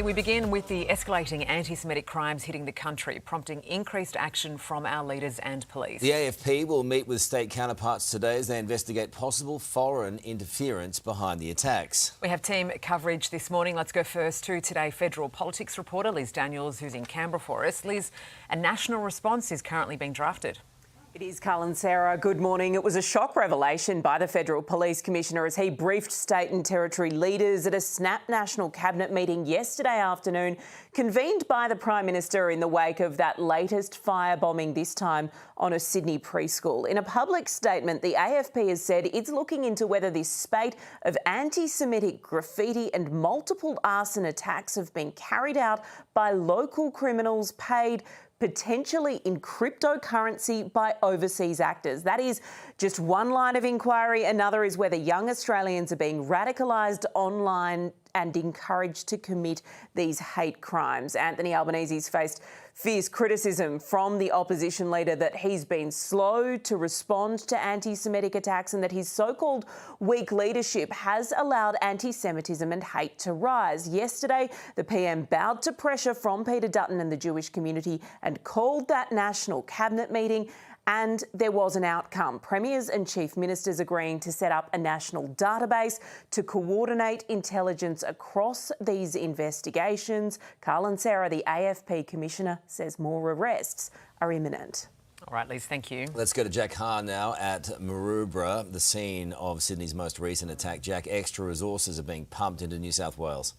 We begin with the escalating anti-Semitic crimes hitting the country, prompting increased action from our leaders and police. The AFP will meet with state counterparts today as they investigate possible foreign interference behind the attacks. We have team coverage this morning. Let's go first to Today Federal Politics reporter Liz Daniels, who's in Canberra for us. Liz, a national response is currently being drafted. It is, Carl and Sarah. Good morning. It was a shock revelation by the Federal Police Commissioner as he briefed state and territory leaders at a snap National Cabinet meeting yesterday afternoon, convened by the Prime Minister in the wake of that latest firebombing, this time on a Sydney preschool. In a public statement, the AFP has said it's looking into whether this spate of anti-Semitic graffiti and multiple arson attacks have been carried out by local criminals paid potentially in cryptocurrency by overseas actors. That is just one line of inquiry. Another is whether young Australians are being radicalised online and encouraged to commit these hate crimes. Anthony Albanese's faced fierce criticism from the opposition leader that he's been slow to respond to anti-Semitic attacks and that his so-called weak leadership has allowed anti-Semitism and hate to rise. Yesterday, the PM bowed to pressure from Peter Dutton and the Jewish community and called that National Cabinet meeting, and there was an outcome. Premiers and chief ministers agreeing to set up a national database to coordinate intelligence across these investigations. Carl and Sarah, the AFP Commissioner, says more arrests are imminent. All right, Liz, thank you. Let's go to Jack Hahn now at Maroubra, the scene of Sydney's most recent attack. Jack, extra resources are being pumped into New South Wales.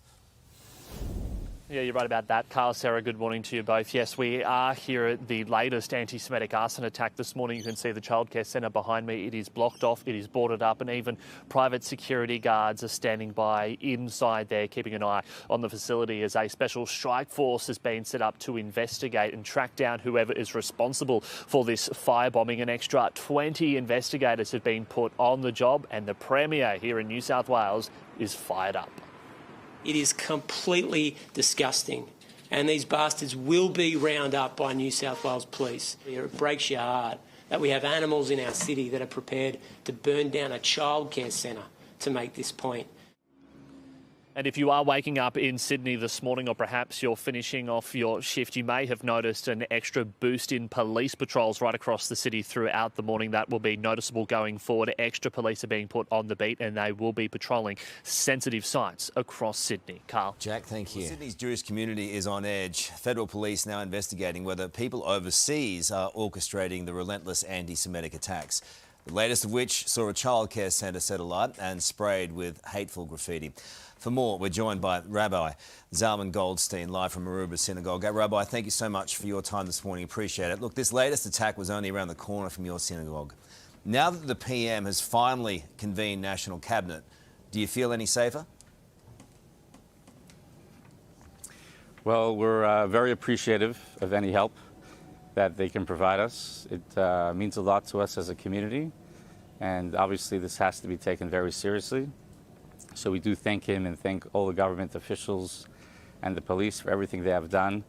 Yeah, you're right about that, Carl. Sarah, good morning to you both. Yes, we are here at the latest anti-Semitic arson attack this morning. You can see the childcare centre behind me. It is blocked off, it is boarded up, and even private security guards are standing by inside there, keeping an eye on the facility as a special strike force has been set up to investigate and track down whoever is responsible for this firebombing. An extra 20 investigators have been put on the job, and the Premier here in New South Wales is fired up. It is completely disgusting, and these bastards will be round up by New South Wales Police. It breaks your heart that we have animals in our city that are prepared to burn down a childcare centre to make this point. And if you are waking up in Sydney this morning, or perhaps you're finishing off your shift, you may have noticed an extra boost in police patrols right across the city throughout the morning. That will be noticeable going forward. Extra police are being put on the beat and they will be patrolling sensitive sites across Sydney. Carl. Jack, thank you. Sydney's Jewish community is on edge. Federal police now investigating whether people overseas are orchestrating the relentless anti-Semitic attacks. The latest of which saw a childcare centre set alight and sprayed with hateful graffiti. For more, we're joined by Rabbi Zalman Goldstein, live from Maroubra Synagogue. Rabbi, thank you so much for your time this morning. Appreciate it. Look, this latest attack was only around the corner from your synagogue. Now that the PM has finally convened National Cabinet, do you feel any safer? Well, we're very appreciative of any help that they can provide us. It means a lot to us as a community, and obviously this has to be taken very seriously. So we do thank him and thank all the government officials and the police for everything they have done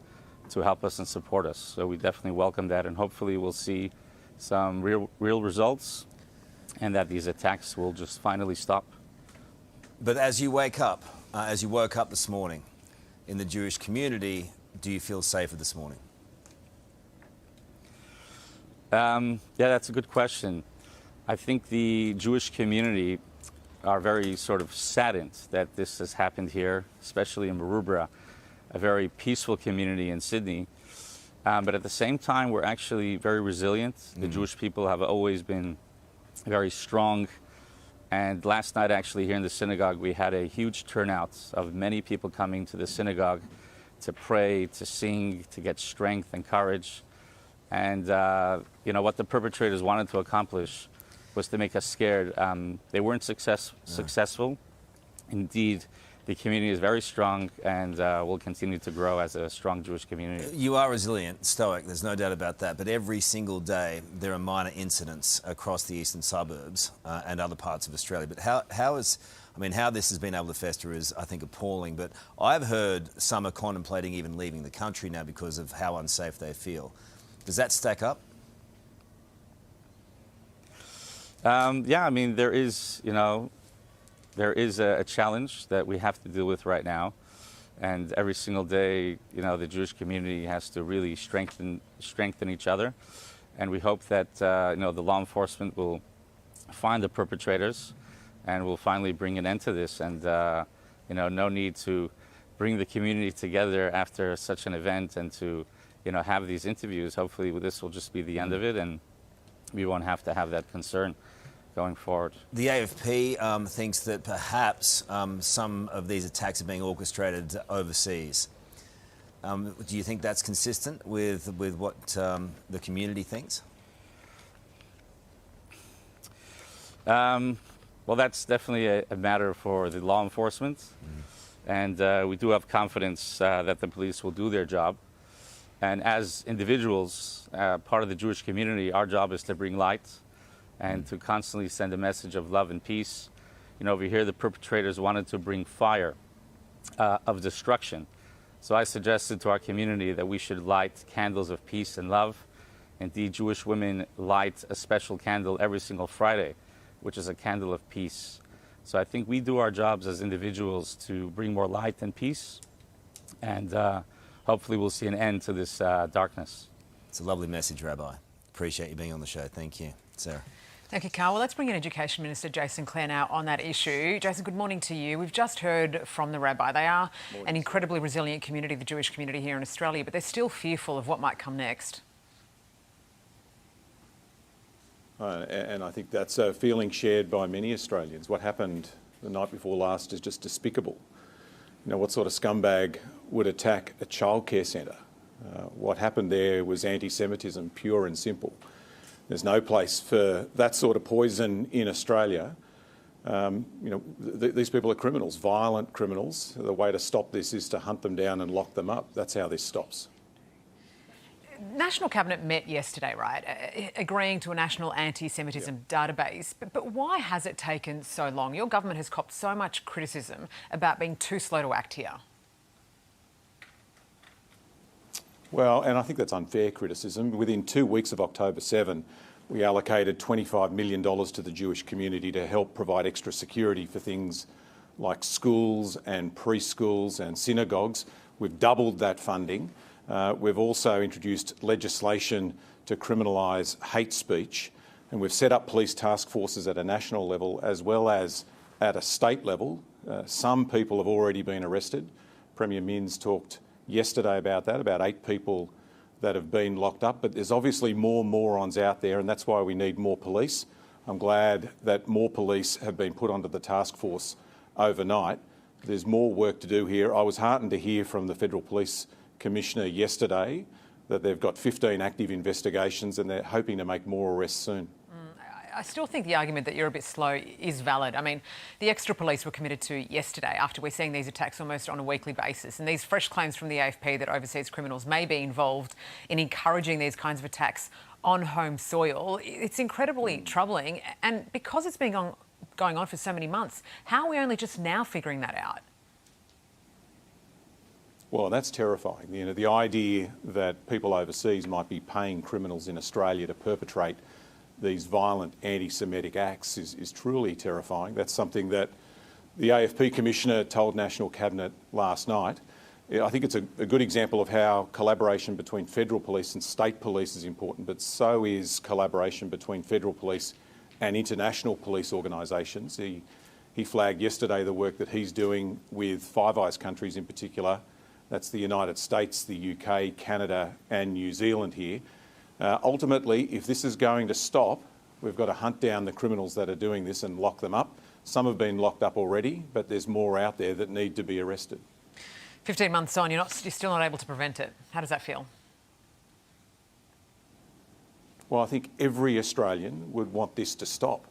to help us and support us. So we definitely welcome that, and hopefully we'll see some real results and that these attacks will just finally stop. But as you wake up, as you woke up this morning in the Jewish community, do you feel safer this morning? Yeah, that's a good question. I think the Jewish community are very sort of saddened that this has happened here, especially in Maroubra, a very peaceful community in Sydney. But at the same time, we're actually very resilient. The Jewish people have always been very strong. And last night, actually, here in the synagogue, we had a huge turnout of many people coming to the synagogue to pray, to sing, to get strength and courage. And, you know, what the perpetrators wanted to accomplish was to make us scared. They weren't successful. Indeed, the community is very strong and will continue to grow as a strong Jewish community. You are resilient, stoic, there's no doubt about that, but every single day there are minor incidents across the eastern suburbs and other parts of Australia. But how this has been able to fester is, I think, appalling. But I've heard some are contemplating even leaving the country now because of how unsafe they feel. Does that stack up? Yeah, I mean, there is a challenge that we have to deal with right now. And every single day, the Jewish community has to really strengthen each other. And we hope that, the law enforcement will find the perpetrators and will finally bring an end to this. And, no need to bring the community together after such an event and to, have these interviews. Hopefully this will just be the end of it and we won't have to have that concern going forward. The AFP thinks that perhaps some of these attacks are being orchestrated overseas. Do you think that's consistent with what the community thinks? Well, that's definitely a matter for the law enforcement. And we do have confidence that the police will do their job. And as individuals, part of the Jewish community, our job is to bring light and to constantly send a message of love and peace. Over here, the perpetrators wanted to bring fire of destruction. So I suggested to our community that we should light candles of peace and love. Indeed, Jewish women light a special candle every single Friday, which is a candle of peace. So I think we do our jobs as individuals to bring more light and peace, and hopefully we'll see an end to this darkness. It's a lovely message, Rabbi. Appreciate you being on the show. Thank you. Sarah. Thank you, Carl. Well, let's bring in Education Minister Jason Clare now on that issue. Jason, good morning to you. We've just heard from the Rabbi. They are an incredibly resilient community, the Jewish community here in Australia, but they're still fearful of what might come next. And I think that's a feeling shared by many Australians. What happened the night before last is just despicable. What sort of scumbag would attack a childcare centre? What happened there was anti-Semitism, pure and simple. There's no place for that sort of poison in Australia. These people are criminals, violent criminals. The way to stop this is to hunt them down and lock them up. That's how this stops. National Cabinet met yesterday, right, agreeing to a national anti-Semitism database. But why has it taken so long? Your government has copped so much criticism about being too slow to act here. Well, and I think that's unfair criticism. Within 2 weeks of October 7, we allocated $25 million to the Jewish community to help provide extra security for things like schools and preschools and synagogues. We've doubled that funding. We've also introduced legislation to criminalise hate speech, and we've set up police task forces at a national level as well as at a state level. Some people have already been arrested. Premier Minns talked yesterday about that, about 8 people that have been locked up, but there's obviously more morons out there, and that's why we need more police. I'm glad that more police have been put onto the task force overnight. There's more work to do here. I was heartened to hear from the Federal Police Commissioner yesterday that they've got 15 active investigations and they're hoping to make more arrests soon. I still think the argument that you're a bit slow is valid. I mean, the extra police were committed to yesterday after we're seeing these attacks almost on a weekly basis, and these fresh claims from the AFP that overseas criminals may be involved in encouraging these kinds of attacks on home soil. It's incredibly troubling, and because it's been going on for so many months, how are we only just now figuring that out? Well, that's terrifying. The idea that people overseas might be paying criminals in Australia to perpetrate these violent anti-Semitic acts is truly terrifying. That's something that the AFP Commissioner told National Cabinet last night. I think it's a good example of how collaboration between federal police and state police is important, but so is collaboration between federal police and international police organisations. He flagged yesterday the work that he's doing with Five Eyes countries in particular. That's the United States, the UK, Canada and New Zealand here. Ultimately, if this is going to stop, we've got to hunt down the criminals that are doing this and lock them up. Some have been locked up already, but there's more out there that need to be arrested. 15 months on, you're still not able to prevent it. How does that feel? Well, I think every Australian would want this to stop.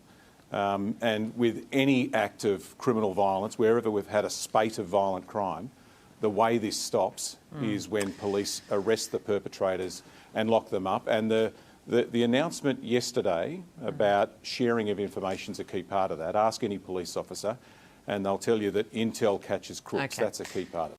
And with any act of criminal violence, wherever we've had a spate of violent crime, the way this stops is when police arrest the perpetrators and lock them up. And the announcement yesterday about sharing of information is a key part of that. Ask any police officer and they'll tell you that intel catches crooks. Okay. That's a key part of it.